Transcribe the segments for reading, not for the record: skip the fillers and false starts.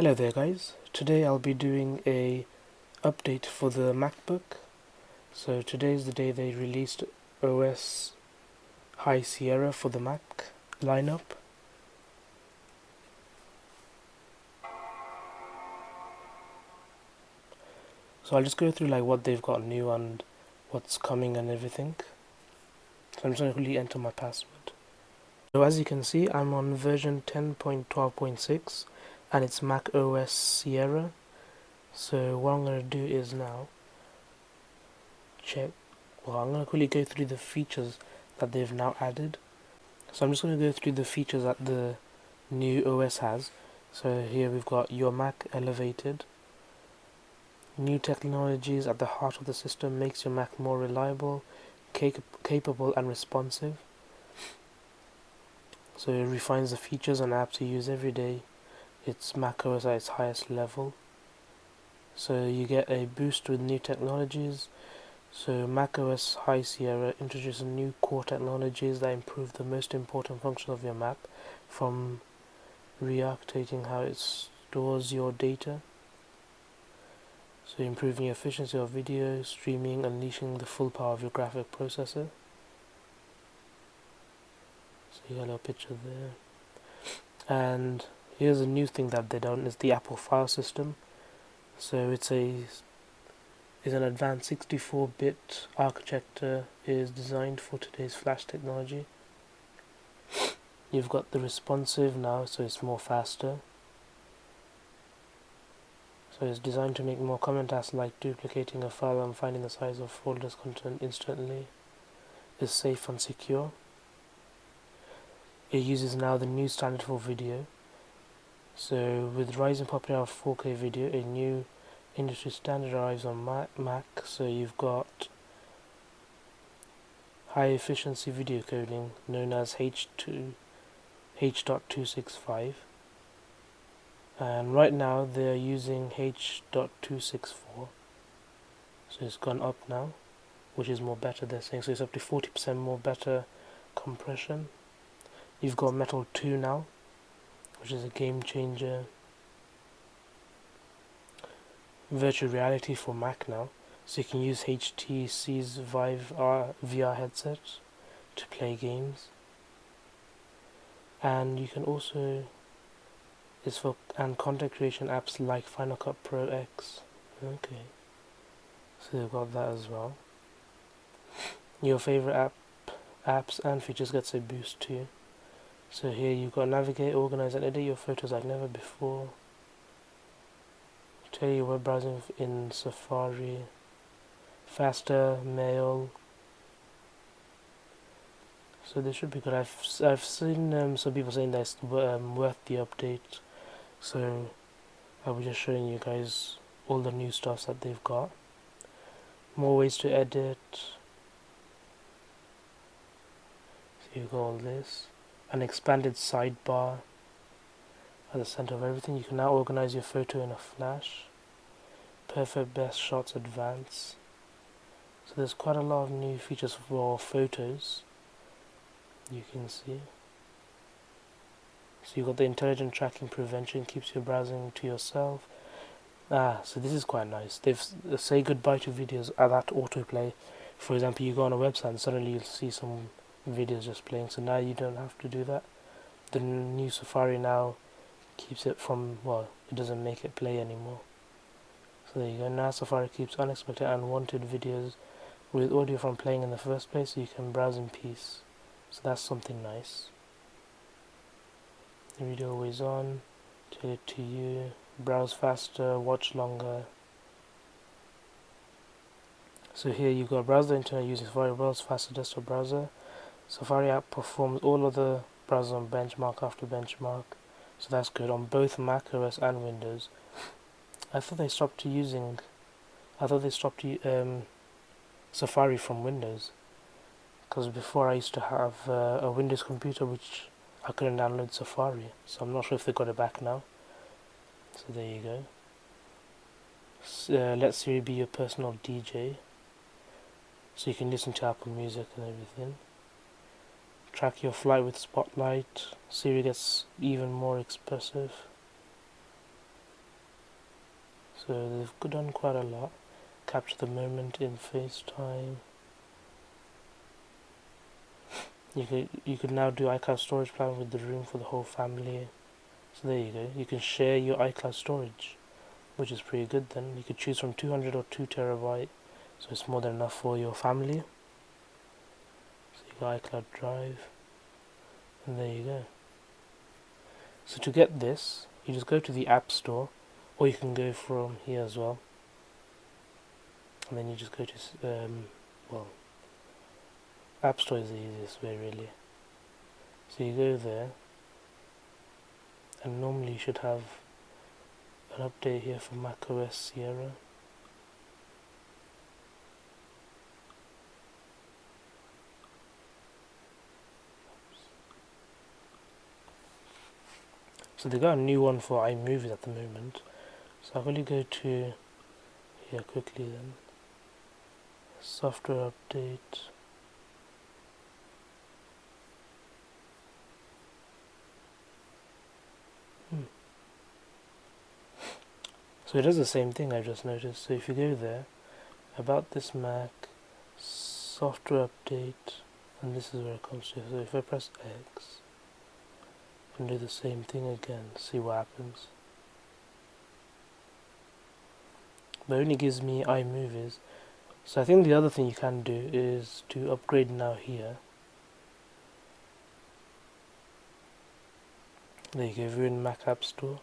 Hello there guys, today I'll be doing a update for the MacBook. So today is the day they released OS High Sierra for the Mac lineup. So I'll just go through like what they've got new and what's coming and everything. So I'm just going to quickly enter my password. So as you can see, I'm on version 10.12.6 and it's Mac OS Sierra. So what I'm going to do is now I'm going to quickly go through the features that they've now added. So I'm just going to go through the features that the new OS has. So here we've got your Mac elevated. New technologies at the heart of the system makes your Mac more reliable, capable and responsive. So it refines the features and apps you use every day. It's macOS at its highest level. So you get a boost with new technologies. So macOS High Sierra introduces new core technologies that improve the most important functions of your Mac, from rearchitecting how it stores your data, so improving the efficiency of video streaming, unleashing the full power of your graphic processor. So you got a little picture there. And here's a new thing that they've done, is the Apple file system. So it's an advanced 64-bit architecture, is designed for today's flash technology. You've got the responsive now, so it's more faster. So it's designed to make more common tasks like duplicating a file and finding the size of folders content instantly. It's safe and secure. It uses now the new standard for video. So with rising popularity of 4K video, a new industry standard arrives on Mac. So you've got high efficiency video coding known as H.265. And right now they are using H.264, so it's gone up now, which is more better, they're saying. So it's up to 40% more better compression. You've got Metal 2 now, which is a game changer. Virtual reality for Mac now, so you can use HTC's Vive VR headsets to play games. And you can also, it's for content creation apps like Final Cut Pro X. Okay, so they've got that as well. Your favorite apps and features gets a boost too. So here you've got navigate, organize and edit your photos like never before. Tell your web browsing in Safari. Faster mail. So this should be good. I've seen some people saying that it's worth the update. So I was just showing you guys all the new stuff that they've got. More ways to edit. So you've got all this. An expanded sidebar at the center of everything. You can now organize your photo in a flash. Perfect best shots advance. So there's quite a lot of new features for photos, you can see. So you've got the intelligent tracking prevention, keeps your browsing to yourself. So this is quite nice. They've say goodbye to videos at that autoplay. For example, you go on a website and suddenly you'll see some videos just playing. So now you don't have to do that. The new Safari now keeps it from, well, it doesn't make it play anymore. So there you go. Now Safari keeps unexpected and unwanted videos with audio from playing in the first place, so you can browse in peace. So that's something nice. The video always on, tell it to you, browse faster, watch longer. So here you've got browse the internet using Safari world's fastest desktop browser. Safari app performs all other browsers on benchmark after benchmark. So that's good on both Mac OS and Windows. I thought they stopped Safari from Windows, because before I used to have a Windows computer which I couldn't download Safari, so I'm not sure if they got it back now. So there you go. Let Siri be your personal DJ, so you can listen to Apple Music and everything. Track your flight with Spotlight. Siri gets even more expressive. So they've done quite a lot. Capture the moment in FaceTime. You could now do iCloud storage plan with the room for the whole family. So there you go. You can share your iCloud storage, which is pretty good then. You could choose from 200 or 2 terabyte, so it's more than enough for your family. So you got iCloud Drive, and there you go. So to get this, you just go to the App Store, or you can go from here as well. And then you just go to, well, App Store is the easiest way really. So you go there, and normally you should have an update here for macOS Sierra. So they got a new one for iMovies at the moment. So I'll really go to here quickly then. Software update. So it does the same thing I just noticed. So if you go there, about this Mac, software update, and this is where it comes to. So if I press X, I can do the same thing again, see what happens. But it only gives me iMovies. So I think the other thing you can do is to upgrade now here. There you go, if you're in Mac App Store.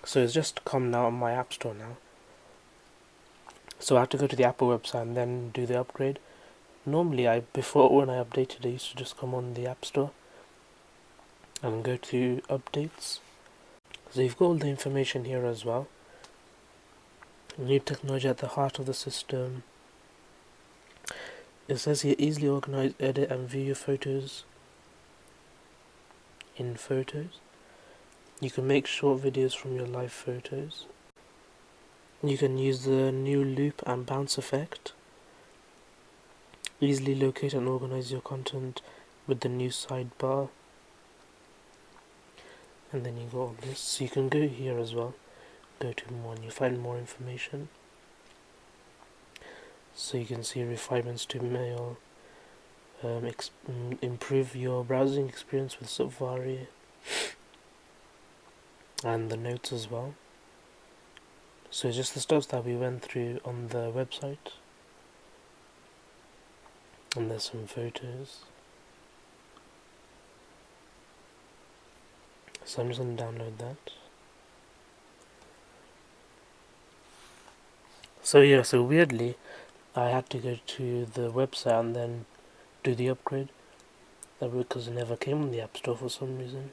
So it's just come now on my App Store now. So I have to go to the Apple website and then do the upgrade. Normally, before when I updated, I used to just come on the App Store and go to updates. So you've got all the information here as well. New technology at the heart of the system. It says here, easily organize, edit and view your photos in Photos. You can make short videos from your live photos. You can use the new loop and bounce effect. Easily locate and organize your content with the new sidebar. And then you got all this. So you can go here as well. Go to more and you find more information. So you can see refinements to mail. Improve your browsing experience with Safari. And the notes as well. So it's just the stuff that we went through on the website. And there's some photos. So I'm just going to download that. So yeah, so weirdly, I had to go to the website and then do the upgrade. Because it never came on the App Store for some reason.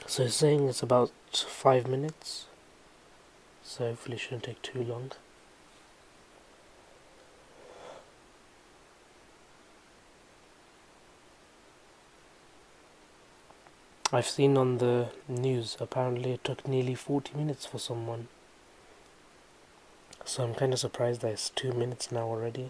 So it's saying it's about 5 minutes. So hopefully it shouldn't take too long. I've seen on the news, apparently it took nearly 40 minutes for someone. So I'm kind of surprised that it's 2 minutes now already.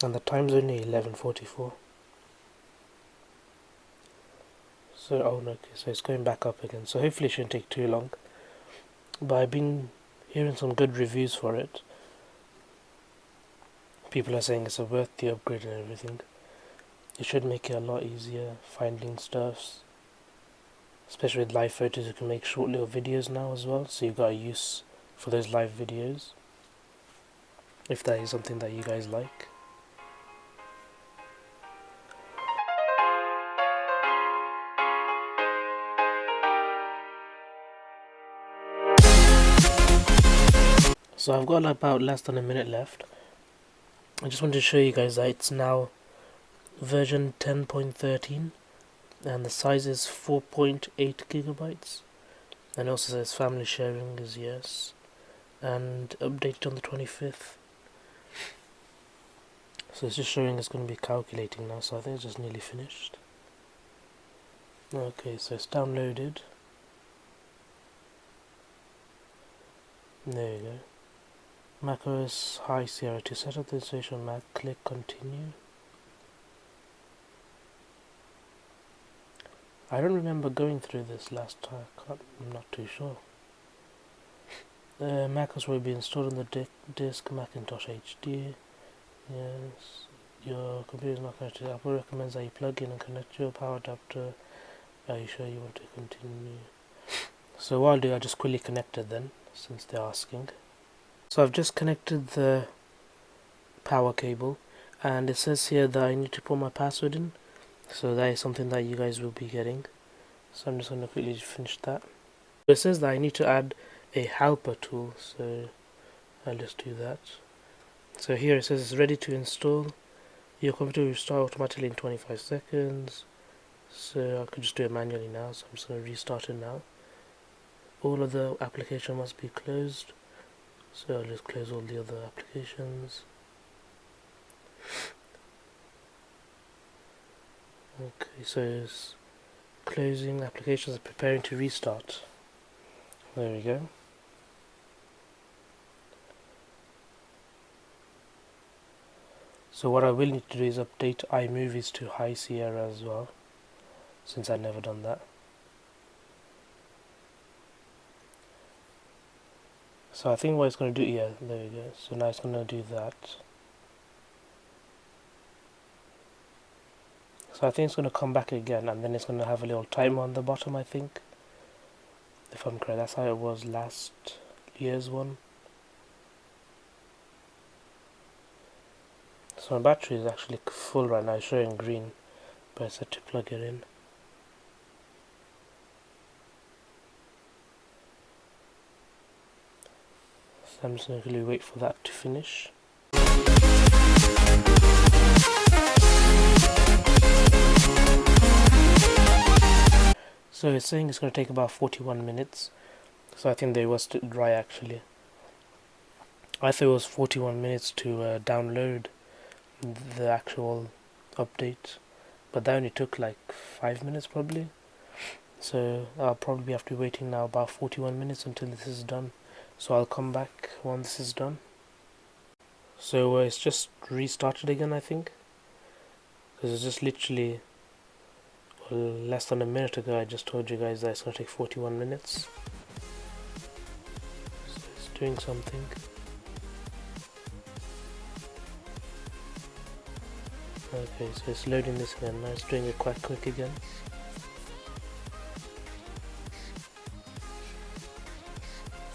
And the time's only 11:44. So, oh no, okay, so it's going back up again. So hopefully it shouldn't take too long. But I've been hearing some good reviews for it. People are saying it's worth the upgrade and everything. It should make it a lot easier finding stuffs. Especially with live photos, you can make short little videos now as well. So you've got a use for those live videos. If that is something that you guys like. So I've got about less than a minute left. I just wanted to show you guys that it's now version 10.13 and the size is 4.8 gigabytes. And also says family sharing is yes. And updated on the 25th. So it's just showing it's going to be calculating now, so I think it's just nearly finished. Okay, so it's downloaded. There you go. macOS High Sierra. To set up the installation on Mac, click continue. I don't remember going through this last time. I'm not too sure. MacOS will be installed on the disk Macintosh HD. Yes. Your computer is not connected. Apple recommends that you plug in and connect your power adapter. Are you sure you want to continue? So what I'll do, I just quickly connect it then, since they're asking. So I've just connected the power cable, and it says here that I need to put my password in. So that is something that you guys will be getting. So I'm just going to quickly finish that. It says that I need to add a helper tool, so I'll just do that. So here it says it's ready to install. Your computer will restart automatically in 25 seconds. So I could just do it manually now, so I'm just going to restart it now. All of the application must be closed, so I'll just close all the other applications. Okay, so it's closing applications, preparing to restart. There we go. So what I will need to do is update iMovies to High Sierra as well, since I've never done that. So I think what it's going to do, yeah, there we go. So now it's going to do that. So I think it's going to come back again, and then it's going to have a little timer on the bottom, I think. If I'm correct, that's how it was last year's one. So my battery is actually full right now, it's showing green, but I said to plug it in. So I'm just going to really wait for that to finish. So it's saying it's going to take about 41 minutes. So I think they was right actually. I thought it was 41 minutes to download the actual update, but that only took like 5 minutes probably. So I'll probably have to be waiting now about 41 minutes until this is done. So I'll come back when this is done. So it's just restarted again, I think, because it's just literally less than a minute ago I just told you guys that it's going to take 41 minutes. So it's doing something. Okay, so it's loading this again. Now it's doing it quite quick again.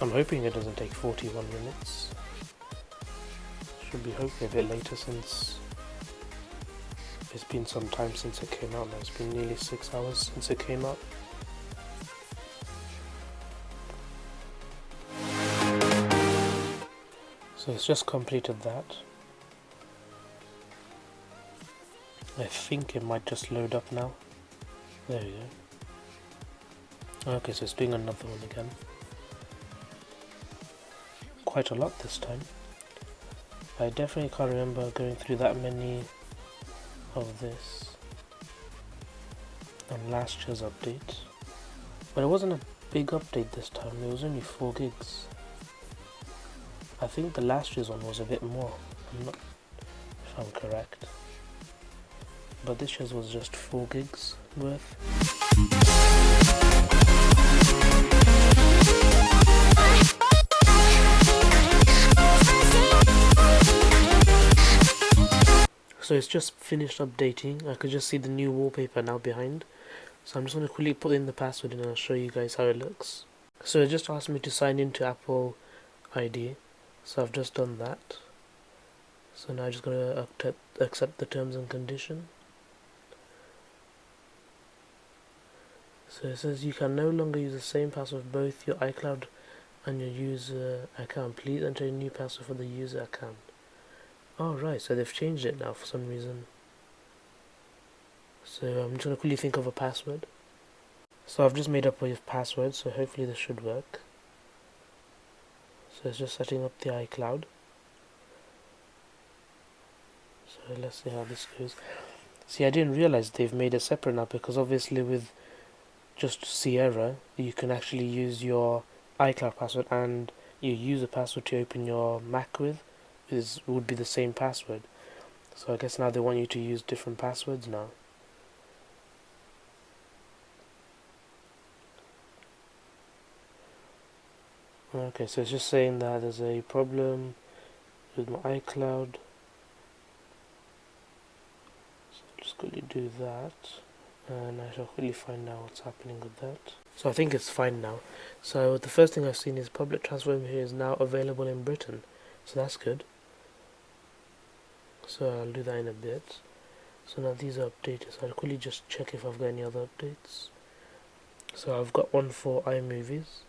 I'm hoping it doesn't take 41 minutes. Should be hopefully a bit later, since it's been some time since it came out now. It's been nearly 6 hours since it came out. So it's just completed that. I think it might just load up now. There we go. Okay, so it's doing another one again. Quite a lot this time. I definitely can't remember going through that many of this on last year's update. But it wasn't a big update this time, it was only 4 gigs. I think the last year's one was a bit more, I'm not if I'm correct. But this year's was just 4 gigs worth. So it's just finished updating. I could just see the new wallpaper now behind. So I'm just going to quickly put in the password and I'll show you guys how it looks. So it just asked me to sign into Apple ID. So I've just done that. So now I'm just going to accept the terms and condition. So it says you can no longer use the same password for both your iCloud and your user account. Please enter a new password for the user account. Oh right, so they've changed it now for some reason. So I'm just going to quickly think of a password. So I've just made up a password, so hopefully this should work. So it's just setting up the iCloud. So let's see how this goes. See, I didn't realize they've made it separate now, because obviously with just Sierra you can actually use your iCloud password and your user password to open your Mac with would be the same password. So I guess now they want you to use different passwords now. Okay, so it's just saying that there's a problem with my iCloud. So I'll just quickly do that, and I shall quickly find out what's happening with that. So I think it's fine now. So the first thing I've seen is public transfer here is now available in Britain. So that's good. So I'll do that in a bit. So now these are updated. So I'll quickly just check if I've got any other updates. So I've got one for iMovies.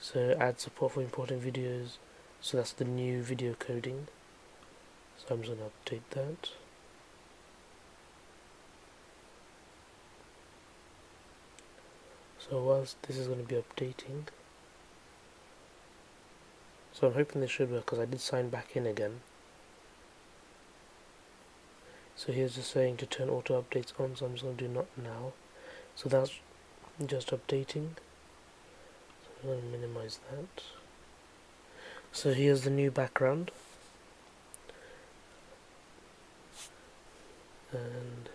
So add support for importing videos. So that's the new video coding. So I'm just going to update that. So whilst this is going to be updating, so I'm hoping this should work because I did sign back in again. So here's just saying to turn auto updates on, so I'm just going to do not now. So that's just updating. So I'm going to minimize that. So here's the new background. And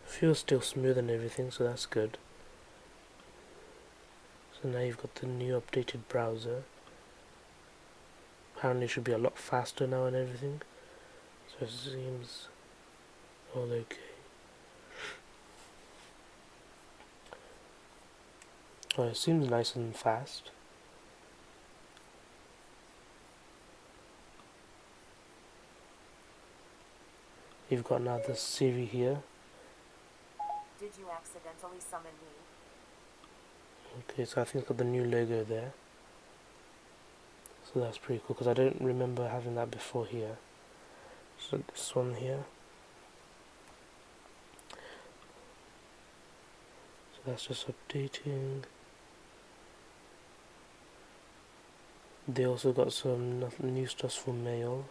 feels still smooth and everything, so that's good. So now you've got the new updated browser. Apparently it should be a lot faster now and everything. So it seems all okay. Oh, it seems nice and fast. You've got now the Siri here. Did you accidentally summon me? Okay, so I think it's got the new logo there. So that's pretty cool because I don't remember having that before here. So this one here. So that's just updating. They also got some new stuff for mail.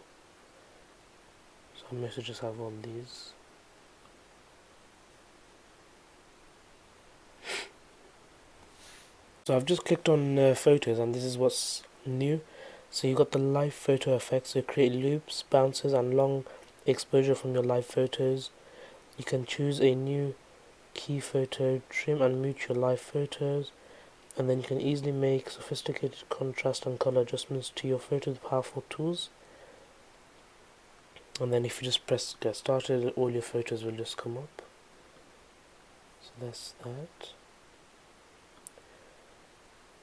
Some messages have on these. So I've just clicked on photos, and this is what's new. So you got the live photo effect, so create loops, bounces and long exposure from your live photos. You can choose a new key photo, trim and mute your live photos, and then you can easily make sophisticated contrast and color adjustments to your photos with powerful tools. And then if you just press get started, all your photos will just come up. So that's that.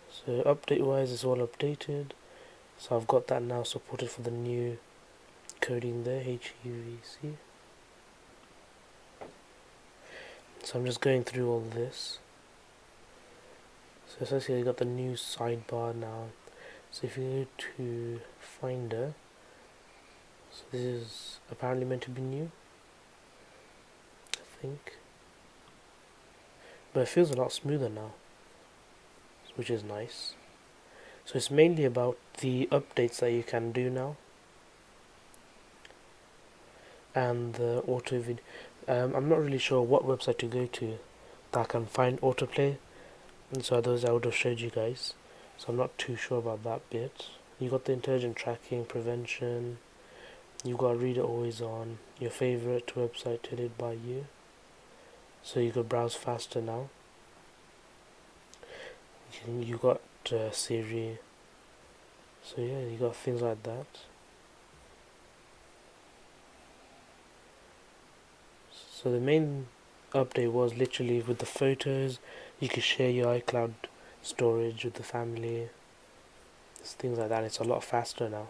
So update wise, it's all updated. So I've got that now supported for the new coding there, HEVC. So I'm just going through all this. So essentially I got the new sidebar now. So if you go to Finder, so this is apparently meant to be new, I think. But it feels a lot smoother now, which is nice. So it's mainly about the updates that you can do now. And the auto video. I'm not really sure what website to go to that I can find autoplay. And so those I would have showed you guys. So I'm not too sure about that bit. You got the intelligent tracking, prevention. You got reader always on. Your favorite website edited by you. So you could browse faster now. You got Siri. So yeah, you got things like that. So the main update was literally with the photos. You could share your iCloud storage with the family. Things like that. It's a lot faster now.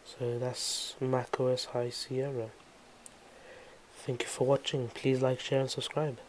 So that's macOS High Sierra. Thank you for watching. Please like, share and subscribe.